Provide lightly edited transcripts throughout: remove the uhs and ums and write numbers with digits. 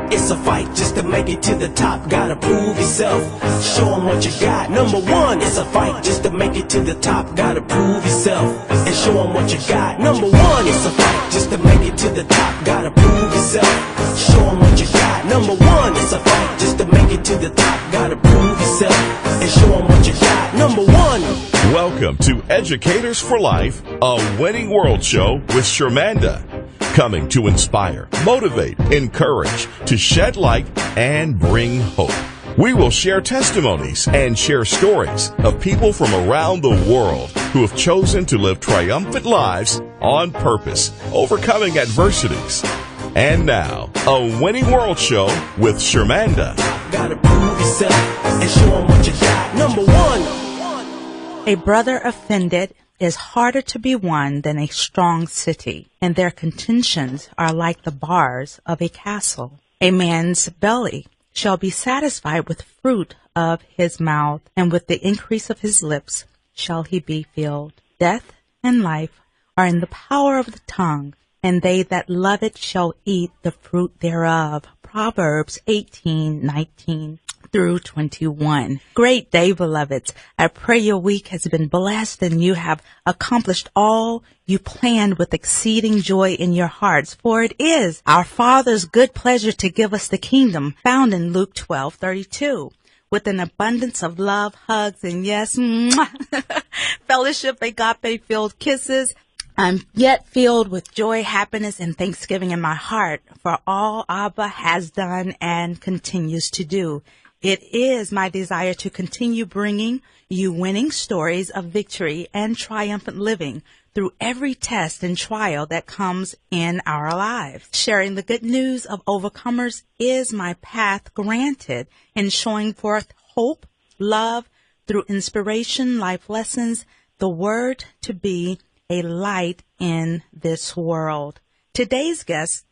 It's a fight just to make it to the top. Gotta prove yourself. Show 'em what you got. Number one, it's a fight just to make it to the top. Gotta prove yourself and show 'em what you got. Number one, it's a fight just to make it to the top. Gotta prove yourself. Show 'em what you got. Number one, it's a fight just to make it to the top. Gotta prove yourself and show 'em what you got. Number one. Welcome to Educators for Life, a winning world show with Shermanda. Coming to inspire, motivate, encourage, to shed light, and bring hope. We will share testimonies and share stories of people from around the world who have chosen to live triumphant lives on purpose, overcoming adversities. And now, a winning world show with Shermanda. Gotta prove yourself and show 'em what you got. Number one. A brother offended is harder to be won than a strong city, and their contentions are like the bars of a castle. A man's belly shall be satisfied with fruit of his mouth, and with the increase of his lips shall he be filled. Death and life are in the power of the tongue, and they that love it shall eat the fruit thereof. Proverbs 18:19 through 21. Great day, beloveds. I pray your week has been blessed and you have accomplished all you planned with exceeding joy in your hearts. For it is our Father's good pleasure to give us the kingdom, found in Luke 12:32. With an abundance of love, hugs, and yes, fellowship, agape-filled kisses, I'm yet filled with joy, happiness, and thanksgiving in my heart for all Abba has done and continues to do. It is my desire to continue bringing you winning stories of victory and triumphant living through every test and trial that comes in our lives. Sharing the good news of overcomers is my path granted in showing forth hope, love, through inspiration, life lessons, the word to be a light in this world. Today's guest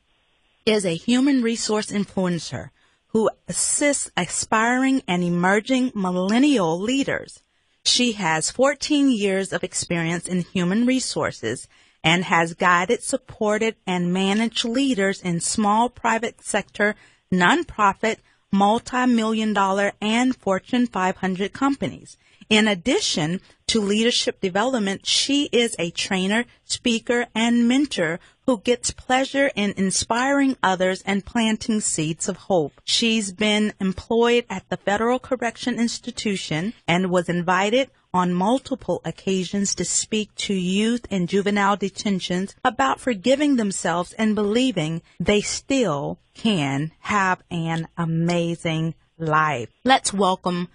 is a human resource influencer who assists aspiring and emerging millennial leaders. She has 14 years of experience in human resources and has guided, supported, and managed leaders in small private sector, nonprofit, multi-million-dollar, and Fortune 500 companies. In addition to leadership development, she is a trainer, speaker, and mentor who gets pleasure in inspiring others and planting seeds of hope. She's been employed at the Federal Correction Institution and was invited on multiple occasions to speak to youth and juvenile detentions about forgiving themselves and believing they still can have an amazing life. Let's welcome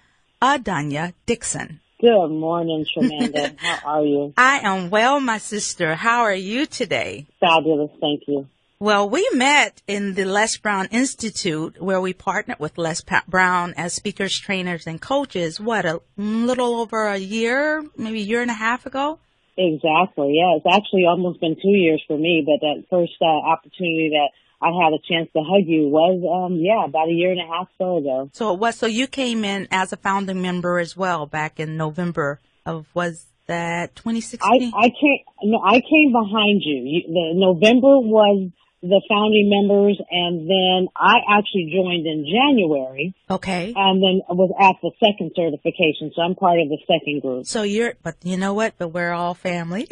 Adonia Dickson. Good morning, Shermanda. How are you? I am well, my sister. How are you today? Fabulous, thank you. Well, we met in the Les Brown Institute where we partnered with Les Brown as speakers, trainers, and coaches, a little over a year, maybe a year and a half ago? Exactly, yeah. It's actually almost been 2 years for me, but that first opportunity that I had a chance to hug you was, about a year and a half ago. So you came in as a founding member as well back in November of, was that 2016? I came behind you. The November was the founding members, and then I actually joined in January. Okay. And then was at the second certification, so I'm part of the second group. So but you know what? But we're all family.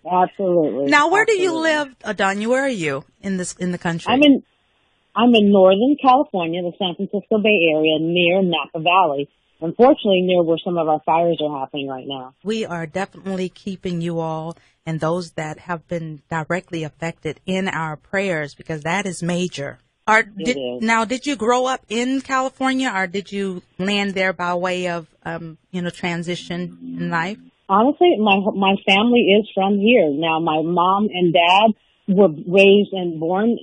Absolutely. Now, where do you live, Adonia? Where are you in the country? I'm in Northern California, the San Francisco Bay Area, near Napa Valley. Unfortunately, near where some of our fires are happening right now. We are definitely keeping you all and those that have been directly affected in our prayers, because that is major. Now, did you grow up in California, or did you land there by way of, transition in life? Honestly, my family is from here. Now, my mom and dad were raised and born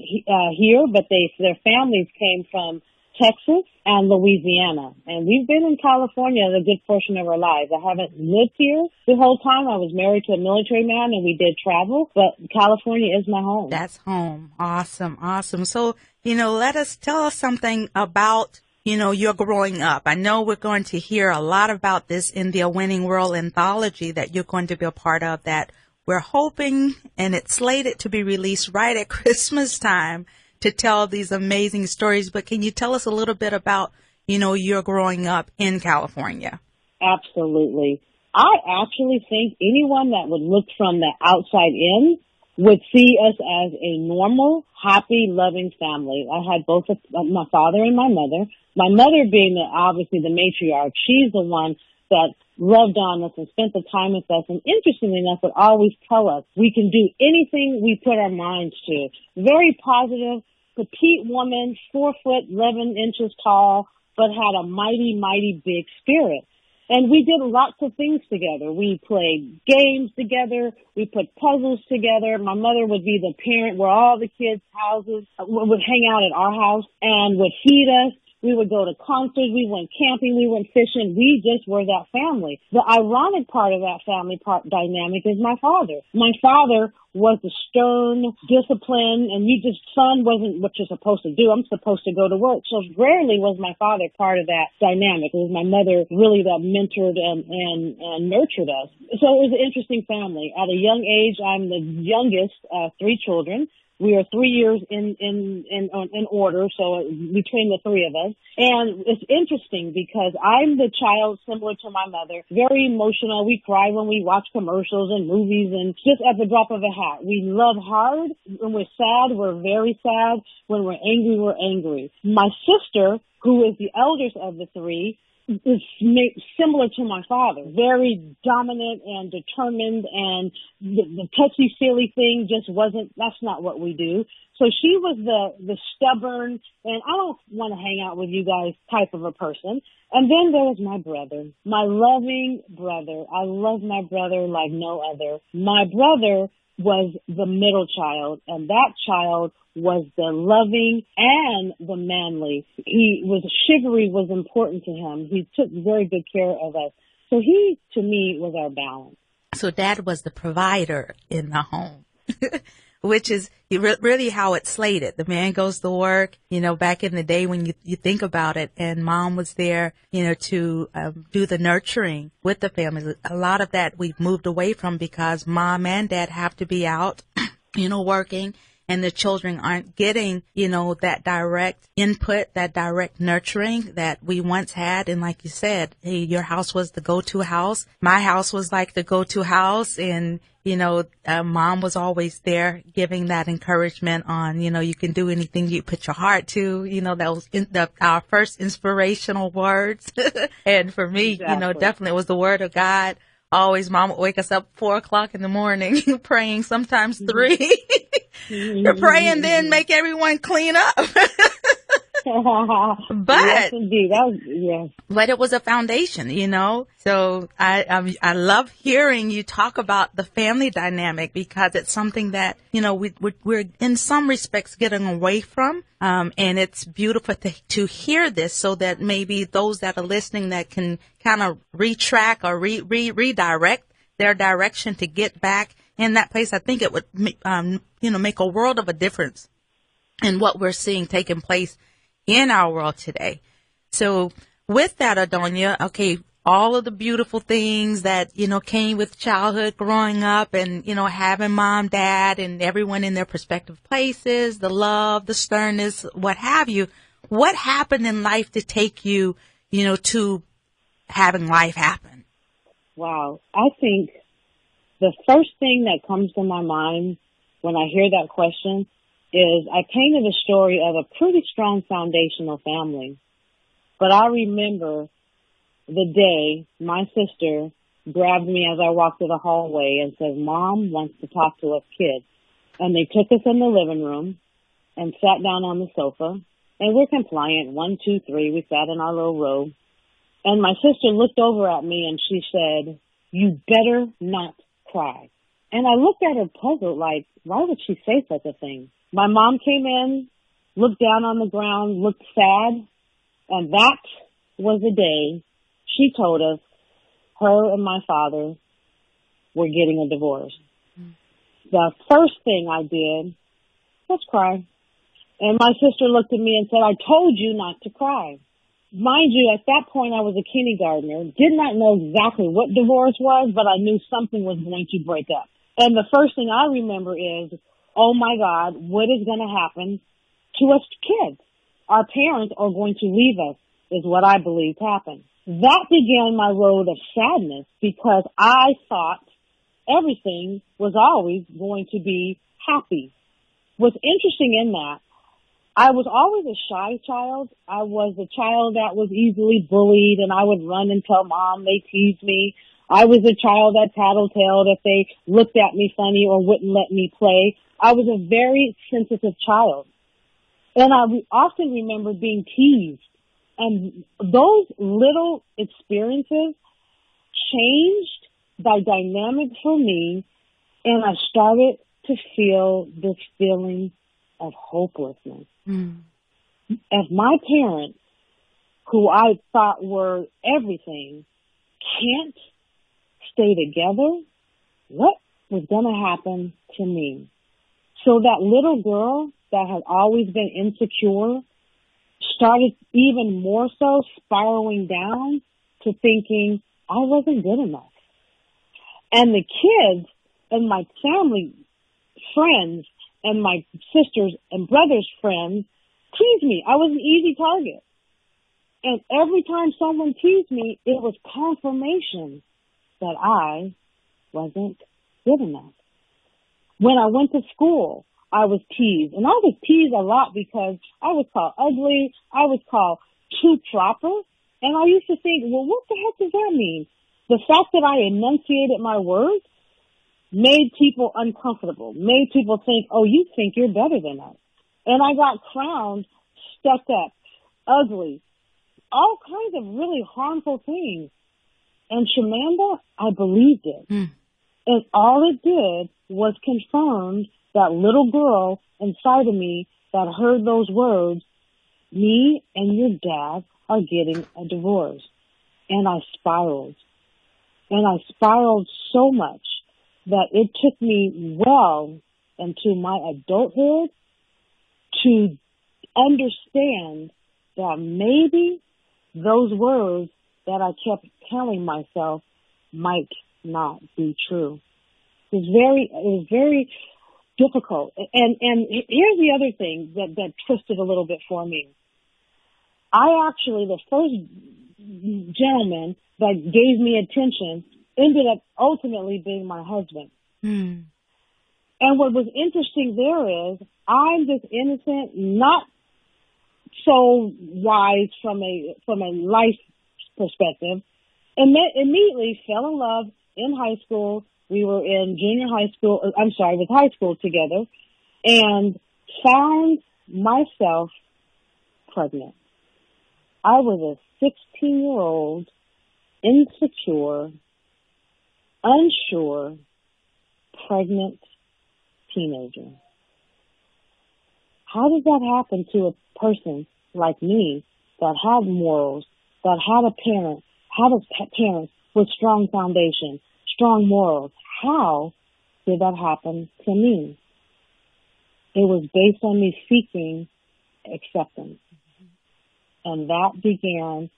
here, but their families came from Texas and Louisiana. And we've been in California a good portion of our lives. I haven't lived here the whole time. I was married to a military man and we did travel, but California is my home. That's home. Awesome. So, tell us something about, your growing up. I know we're going to hear a lot about this in the A Winning World anthology that you're going to be a part of, that we're hoping, and it's slated to be released right at Christmas time, to tell these amazing stories. But can you tell us a little bit about, your growing up in California? Absolutely. I actually think anyone that would look from the outside in would see us as a normal, happy, loving family. I had both my father and my mother. My mother being obviously the matriarch, she's the one that loved on us and spent the time with us, and interestingly enough would always tell us we can do anything we put our minds to. Very positive, petite woman, 4 foot 11 inches tall, but had a mighty, mighty big spirit. And we did lots of things together. We played games together. We put puzzles together. My mother would be the parent where all the kids' houses would hang out at our house and would feed us. We would go to concerts. We went camping. We went fishing. We just were that family. The ironic part of that family dynamic is my father. My father was the stern discipline, and son wasn't what you're supposed to do. I'm supposed to go to work. So rarely was my father part of that dynamic. It was my mother really that mentored and nurtured us. So it was an interesting family. At a young age, I'm the youngest of 3 children. We are 3 years in order, so between the 3 of us. And it's interesting because I'm the child similar to my mother, very emotional. We cry when we watch commercials and movies and just at the drop of a hat. We love hard. When we're sad, we're very sad. When we're angry, we're angry. My sister, who is the eldest of the 3, is similar to my father, very dominant and determined, and the touchy-feely thing that's not what we do. So she was the stubborn, and I don't want to hang out with you guys type of a person. And then there was my brother, my loving brother. I love my brother like no other. My brother was the middle child, and that child was the loving and the manly. Chivalry was important to him. He took very good care of us. So he, to me, was our balance. So Dad was the provider in the home, which is really how it's slated. The man goes to work, back in the day when you think about it, and Mom was there, to do the nurturing with the family. A lot of that we've moved away from because Mom and Dad have to be out, working. And the children aren't getting, that direct input, that direct nurturing that we once had. And like you said, hey, your house was the go-to house. My house was like the go-to house. And, Mom was always there giving that encouragement on, you can do anything you put your heart to. That was our first inspirational words. And for me, Exactly. Definitely it was the word of God. Always Mom would wake us up 4 o'clock in the morning praying, sometimes 3. To pray and then make everyone clean up. But yes, indeed. But it was a foundation, So I love hearing you talk about the family dynamic because it's something that we're in some respects getting away from, and it's beautiful to hear this so that maybe those that are listening that can kind of retrack or redirect their direction to get back in that place. I think it would make a world of a difference in what we're seeing taking place in our world today. So with that, Adonia, okay, all of the beautiful things that, came with childhood growing up and, having Mom, Dad, and everyone in their prospective places, the love, the sternness, what have you. What happened in life to take you, to having life happen? Wow. I think the first thing that comes to my mind when I hear that question is I painted a story of a pretty strong foundational family. But I remember the day my sister grabbed me as I walked through the hallway and said, Mom wants to talk to us kids. And they took us in the living room and sat down on the sofa. And we're compliant. 1, 2, 3. We sat in our little row. And my sister looked over at me and she said, you better not cry. And I looked at her puzzled, like, why would she say such a thing? My mom came in, looked down on the ground, looked sad, and that was the day she told us her and my father were getting a divorce. The first thing I did was cry. And my sister looked at me and said, I told you not to cry. Mind you, at that point I was a kindergartner, did not know exactly what divorce was, but I knew something was going to break up. And the first thing I remember is, oh my God, what is going to happen? to us kids. Our parents are going to leave us, is what I believe happened. That began my road of sadness because I thought everything was always going to be happy. What's interesting in that, I was always a shy child. I was a child that was easily bullied, and I would run and tell mom they teased me. I was a child that tattletaled if they looked at me funny or wouldn't let me play. I was a very sensitive child. And I often remember being teased. And those little experiences changed the dynamic for me, and I started to feel this feeling of hopelessness. As my parents, who I thought were everything, can't stay together, what was going to happen to me? So that little girl that had always been insecure started even more so spiraling down to thinking I wasn't good enough. And the kids and my family friends and my sisters and brothers' friends teased me. I was an easy target. And every time someone teased me, it was confirmation that I wasn't good enough. When I went to school, I was teased. And I was teased a lot because I was called ugly. I was called too proper. And I used to think, well, what the heck does that mean? The fact that I enunciated my words made people uncomfortable, made people think, oh, you think you're better than us. And I got crowned, stuck up, ugly, all kinds of really harmful things. And Shermanda, I believed it. And all it did was confirm that little girl inside of me that heard those words, me and your dad are getting a divorce. And I spiraled. And I spiraled so much that it took me well into my adulthood to understand that maybe those words that I kept telling myself might not be true. It was very difficult. And here's the other thing that twisted a little bit for me. The first gentleman that gave me attention ended up ultimately being my husband. And what was interesting there is I'm this innocent, not so wise from a life perspective, and immediately fell in love in high school. We were in with high school together, and found myself pregnant. I was a 16-year-old, insecure, unsure, pregnant teenager. How did that happen to a person like me that had morals, that had a parent with strong foundation, strong morals? How did that happen to me? It was based on me seeking acceptance. And that began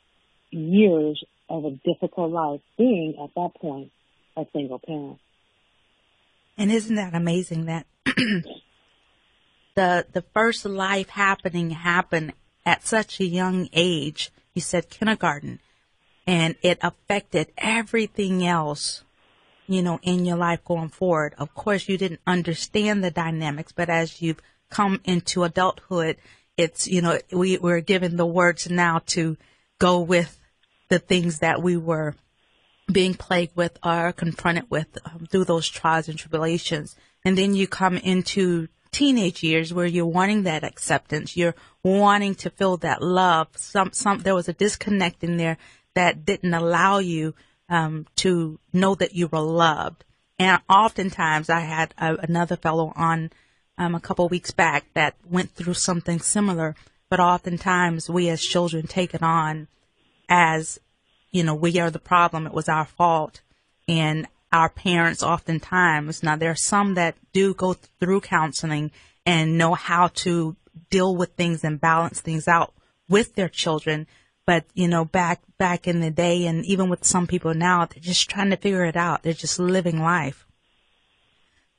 years of a difficult life, being at that point a single parent. And isn't that amazing that the first life happened at such a young age? You said kindergarten, and it affected everything else, in your life going forward. Of course, you didn't understand the dynamics, but as you've come into adulthood, it's, we're given the words now to go with the things that we were being plagued with or confronted with through those trials and tribulations. And then you come into teenage years where you're wanting that acceptance. You're wanting to feel that love. There was a disconnect in there that didn't allow you to know that you were loved. And oftentimes I had another fellow on a couple of weeks back that went through something similar, but oftentimes we as children take it on as, we are the problem. It was our fault. And our parents oftentimes, now there are some that do go through counseling and know how to deal with things and balance things out with their children. But, back in the day, and even with some people now, they're just trying to figure it out. They're just living life.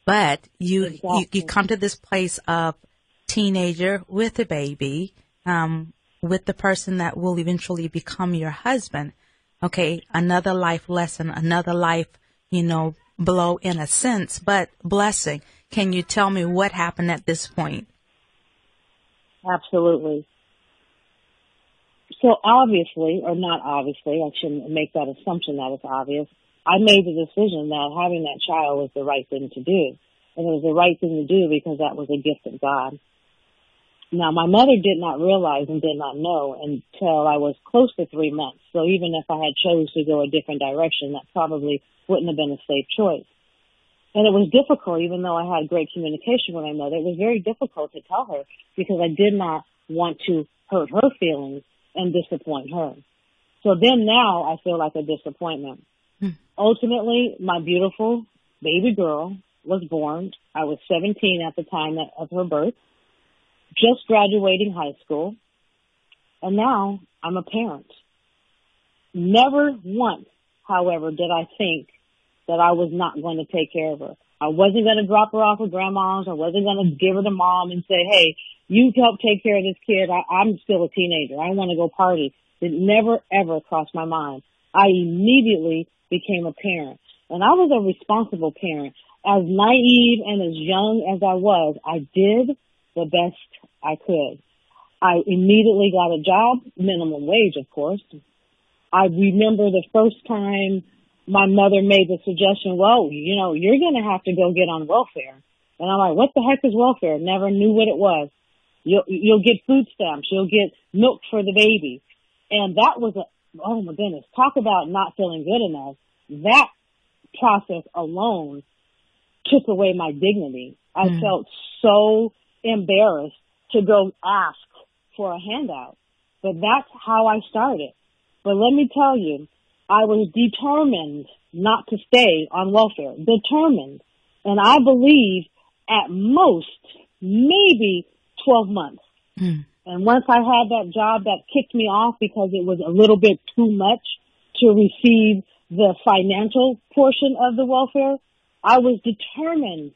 But you come to this place of teenager with a baby, with the person that will eventually become your husband. Okay, another life lesson, another life, blow in a sense, but blessing. Can you tell me what happened at this point? Absolutely. So obviously, or not obviously, I shouldn't make that assumption that it's obvious, I made the decision that having that child was the right thing to do. And it was the right thing to do because that was a gift of God. Now, my mother did not realize and did not know until I was close to 3 months. So even if I had chose to go a different direction, that probably wouldn't have been a safe choice. And it was difficult, even though I had great communication with my mother. It was very difficult to tell her because I did not want to hurt her feelings and disappoint her. So then now I feel like a disappointment. Ultimately, my beautiful baby girl was born. I was 17 at the time of her birth, just graduating high school, and now I'm a parent. Never once, however, did I think that I was not going to take care of her. I wasn't going to drop her off at grandma's. I wasn't going to give her to mom and say, hey, you help take care of this kid. I'm still a teenager. I want to go party. It never, ever crossed my mind. I immediately became a parent, and I was a responsible parent. As naive and as young as I was, I did the best I could. I immediately got a job, minimum wage, of course. I remember the first time my mother made the suggestion, well, you're going to have to go get on welfare. And I'm like, what the heck is welfare? Never knew what it was. You'll get food stamps. You'll get milk for the baby. And that was oh my goodness, talk about not feeling good enough. That process alone took away my dignity. I felt so embarrassed to go ask for a handout. But that's how I started. But let me tell you, I was determined not to stay on welfare. Determined. And I believe at most, maybe 12 months. And once I had that job, that kicked me off because it was a little bit too much to receive the financial portion of the welfare. I was determined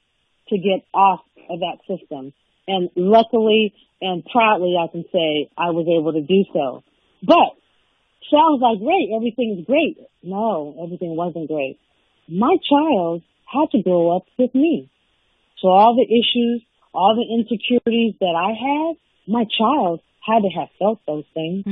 to get off of that system. And luckily and proudly, I can say I was able to do so. But sounds like great. Everything's great. No, everything wasn't great. My child had to grow up with me. So all the issues, all the insecurities that I had, my child had to have felt those things.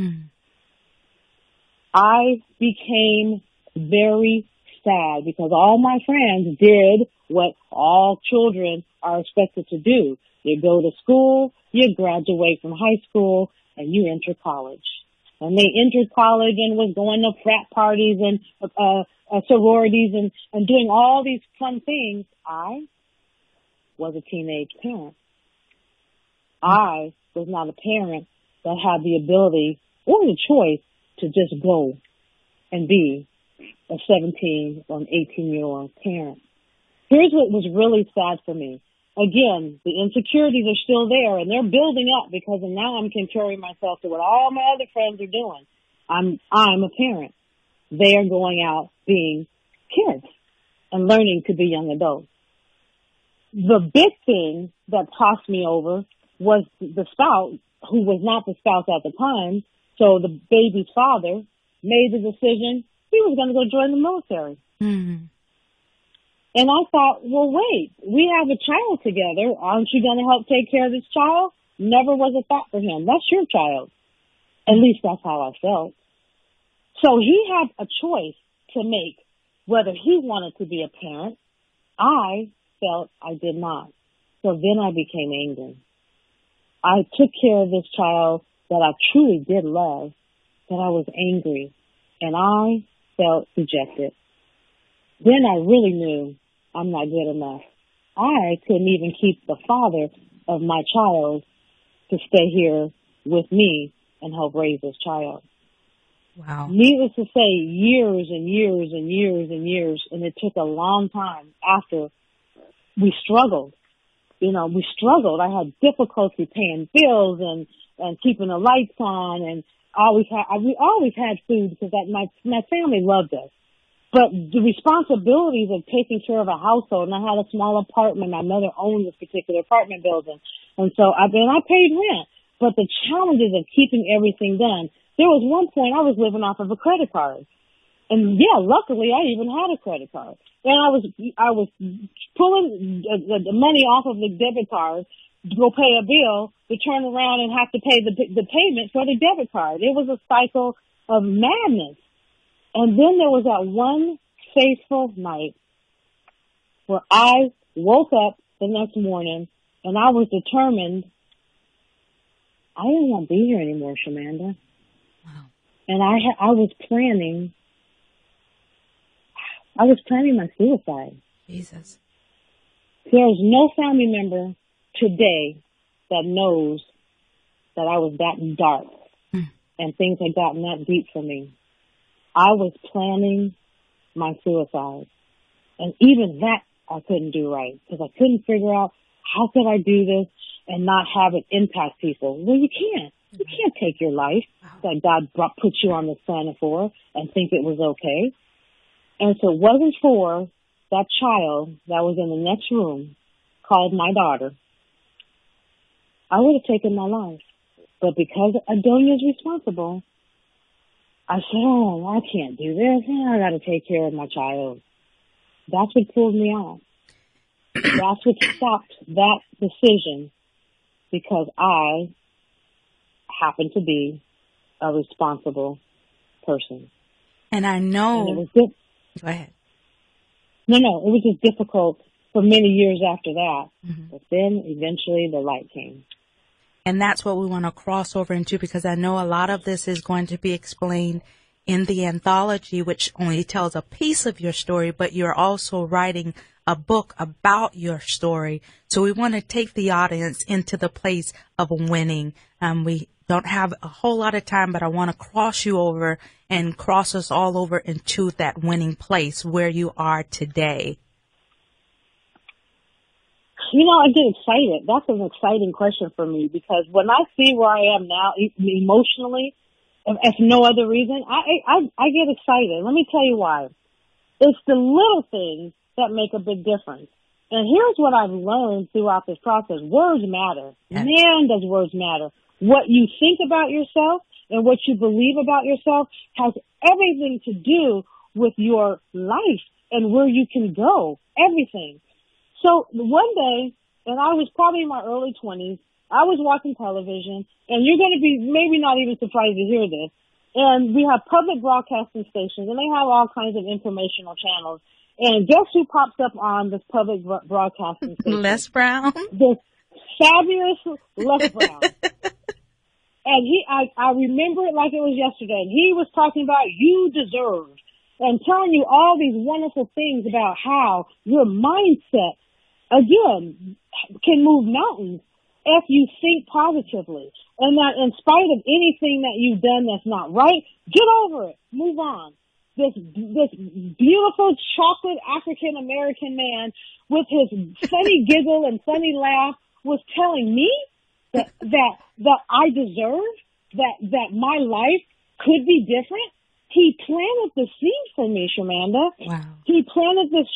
I became very sad because all my friends did what all children are expected to do. You go to school, you graduate from high school, and you enter college. And they entered college and was going to frat parties and sororities and doing all these fun things. I was a teenage parent. I was not a parent that had the ability or the choice to just go and be a 17 or an 18-year-old parent. Here's what was really sad for me. Again, the insecurities are still there, and they're building up because now I'm comparing myself to what all my other friends are doing. I'm a parent. They are going out being kids and learning to be young adults. The big thing that tossed me over was the spouse, who was not the spouse at the time. So the baby's father made the decision he was going to go join the military. And I thought, well, wait, we have a child together. Aren't you going to help take care of this child? Never was a thought for him. That's your child. At least that's how I felt. So he had a choice to make whether he wanted to be a parent. I felt I did not. So then I became angry. I took care of this child that I truly did love, but I was angry, and I felt rejected. Then I really knew I'm not good enough. I couldn't even keep the father of my child to stay here with me and help raise this child. Wow. Needless to say, years and years and years and years, and it took a long time after we struggled. We struggled. I had difficulty paying bills and keeping the lights on, and we always had food because my family loved us. But the responsibilities of taking care of a household, and I had a small apartment. My mother owned this particular apartment building. And so I paid rent. But the challenges of keeping everything done, there was one point I was living off of a credit card. And yeah, luckily I even had a credit card. And I was pulling the money off of the debit card to go pay a bill to turn around and have to pay the payment for the debit card. It was a cycle of madness. And then there was that one fateful night where I woke up the next morning and I was determined I didn't want to be here anymore, Shermanda. Wow. And I was planning my suicide. Jesus. There's no family member today that knows that I was that dark and things had gotten that deep for me. I was planning my suicide. And even that I couldn't do right because I couldn't figure out how could I do this and not have it impact people. Well, you can't. You can't take your life that God put you on this planet for and think it was okay. And so it wasn't for that child that was in the next room called my daughter, I would have taken my life. But because Adonia is responsible, I said, oh, I can't do this. I got to take care of my child. That's what pulled me off. That's what stopped that decision because I happen to be a responsible person. And I know. And it was Go ahead. No, it was just difficult for many years after that. Mm-hmm. But then eventually the light came. And that's what we want to cross over into because I know a lot of this is going to be explained in the anthology, which only tells a piece of your story, but you're also writing a book about your story. So we want to take the audience into the place of winning. We don't have a whole lot of time, but I want to cross you over and cross us all over into that winning place where you are today. You know, I get excited. That's an exciting question for me because when I see where I am now emotionally, if no other reason, I get excited. Let me tell you why. It's the little things that make a big difference. And here's what I've learned throughout this process. Words matter. Yeah. Man, does words matter. What you think about yourself and what you believe about yourself has everything to do with your life and where you can go. Everything. So one day, and I was probably in my early 20s, I was watching television, and you're going to be maybe not even surprised to hear this. And we have public broadcasting stations, and they have all kinds of informational channels. And guess who pops up on this public broadcasting station? Les Brown. This fabulous Les Brown. And I remember it like it was yesterday. And he was talking about you deserve and telling you all these wonderful things about how your mindset, again, can move mountains if you think positively. And that in spite of anything that you've done that's not right, get over it. Move on. This beautiful chocolate African American man with his funny giggle and funny laugh was telling me that I deserve, that my life could be different. He planted the seed for me, Shermanda. Wow. He planted this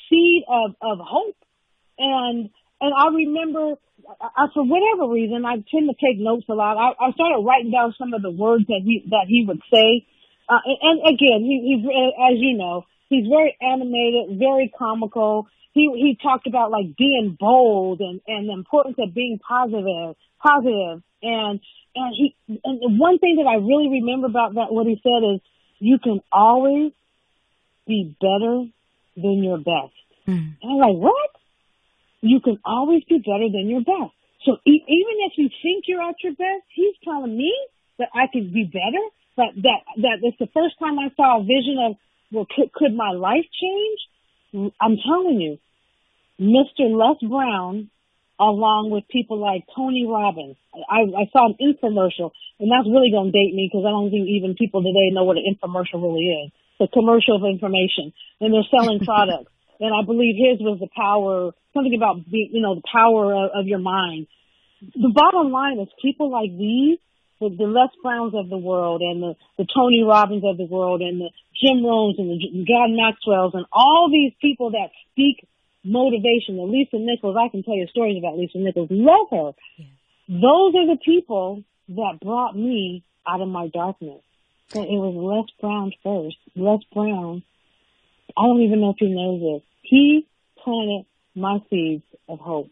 seed of hope. And I remember, for whatever reason, I tend to take notes a lot. I started writing down some of the words that he would say. And again, he's, as you know, he's very animated, very comical. He talked about like being bold and the importance of being positive. And one thing that I really remember about that, what he said is, you can always be better than your best. And I'm like, what? You can always be better than your best. So even if you think you're at your best, he's telling me that I could be better. That it's the first time I saw a vision of, well, could my life change? I'm telling you, Mr. Les Brown, along with people like Tony Robbins. I saw an infomercial, and that's really going to date me because I don't think even people today know what an infomercial really is. It's a commercial of information, and they're selling products. And I believe his was the power, something about the power of your mind. The bottom line is people like these the Les Browns of the world and the Tony Robbins of the world and the Jim Rohns and the John Maxwells and all these people that speak motivation. And Lisa Nichols, I can tell you stories about Lisa Nichols. Love her. Yeah. Those are the people that brought me out of my darkness. So it was Les Brown first. Les Brown, I don't even know if he knows this. He planted my seeds of hope.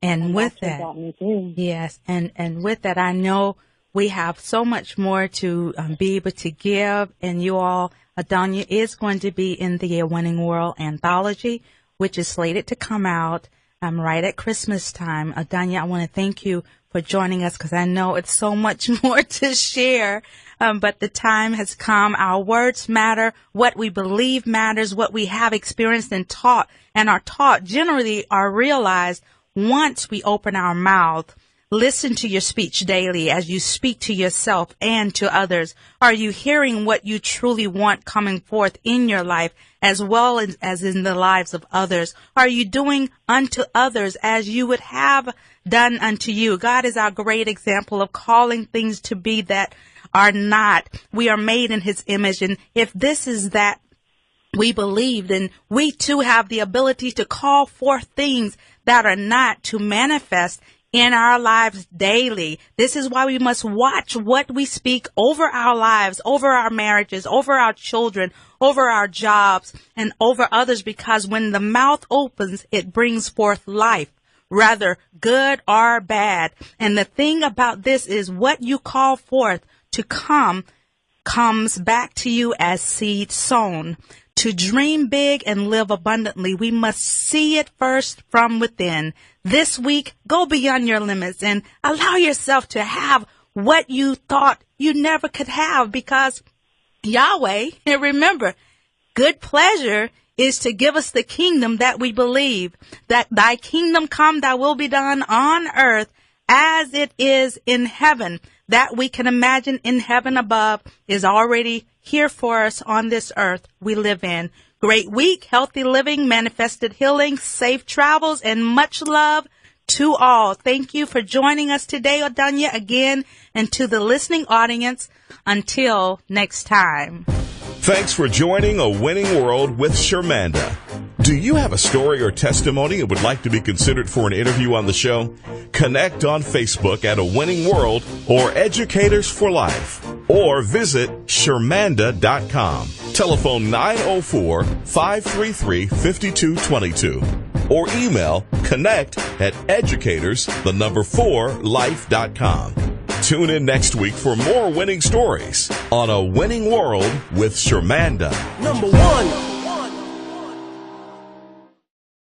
And with that, yes, and with that, I know we have so much more to be able to give, and you all, Adonia is going to be in the Winning World anthology, which is slated to come out right at Christmas time. Adonia, I want to thank you for joining us because I know it's so much more to share, but the time has come. Our words matter. What we believe matters. What we have experienced and taught and are taught generally are realized once we open our mouth. Listen to your speech daily as you speak to yourself and to others. Are you hearing what you truly want coming forth in your life as well as in the lives of others? Are you doing unto others as you would have done unto you? God is our great example of calling things to be that are not. We are made in his image. And if this is that we believe, then we too have the ability to call forth things that are not to manifest in our lives daily. This is why we must watch what we speak over our lives, over our marriages, over our children, over our jobs, and over others, because when the mouth opens, it brings forth life, rather good or bad. And the thing about this is what you call forth to comes back to you as seed sown. To dream big and live abundantly, we must see it first from within. This week, go beyond your limits and allow yourself to have what you thought you never could have, because Yahweh, and remember, good pleasure is to give us the kingdom that we believe, that thy kingdom come, thy will be done on earth as it is in heaven. That we can imagine in heaven above is already here for us on this earth we live in. Great week, healthy living, manifested healing, safe travels, and much love to all. Thank you for joining us today, Adonia, again, and to the listening audience, until next time. Thanks for joining A Winning World with Shermanda. Do you have a story or testimony and would like to be considered for an interview on the show? Connect on Facebook at A Winning World or Educators for Life, or visit Shermanda.com. Telephone 904-533-5222 or email connect@educators4life.com. Tune in next week for more winning stories on A Winning World with Shermanda. Number one.